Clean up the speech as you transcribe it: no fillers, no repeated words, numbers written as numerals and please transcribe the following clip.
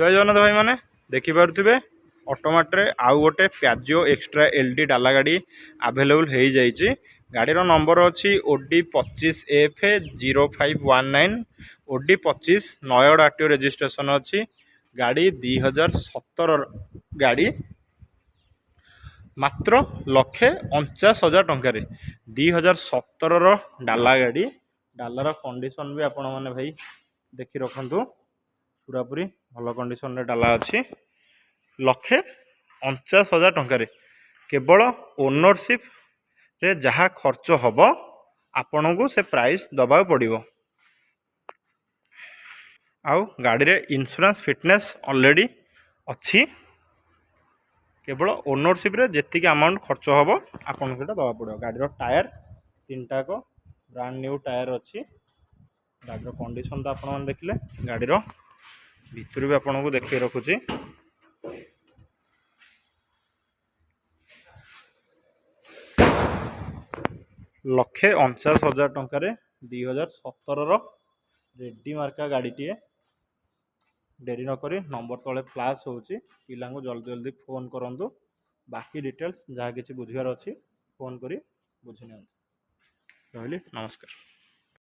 जय जगन्नाथ भाई मैंने देखिपे ऑटोमाट्रे आउ गोटे प्याजिओ एक्सट्रा एलडी डाला गाड़ी आवेलेबल हो जाइए। गाड़ीर नंबर अच्छी OD25FA0519 OD25 Nayagarh RTO registration अच्छी। गाड़ी 2017 गाड़ी मात्र 1,49,000 टंकार 2017 डाला गाड़ी। डालार कंडीशन भी आपण मैंने भाई देखी रखु पूरापूरी भल कंडीशन रे डाला अच्छी। 1,49,000 टंकार केवल ओनरशिप रे जहाँ खर्च हम आपण को से प्राइस दबा पड़ो। आउ गाड़ी रे इंश्योरेंस फिटनेस ऑलरेडी अच्छी। केवल ओनरशिप रे जेतिक अमाउंट खर्च हम आपन से दबा पड़ो। गाड़ीर टायर 3टाक ब्रांड न्यू टायर अच्छी। गाड़ीर कंडीशन तो आपण मैंने देखिले। गाड़ीर भितर भी आपन को देखे रखुची। 1,49,000 टंकार 2017 रेडी मार्का गाड़ीटीए। डेरी नक नंबर तले फ्लैश होची पिला को जल्दी जल्दी फोन करंतु। बाकी डिटेल्स जहाँ किसी बुझार अच्छी फोन करी बुझी नि। रही नमस्कार।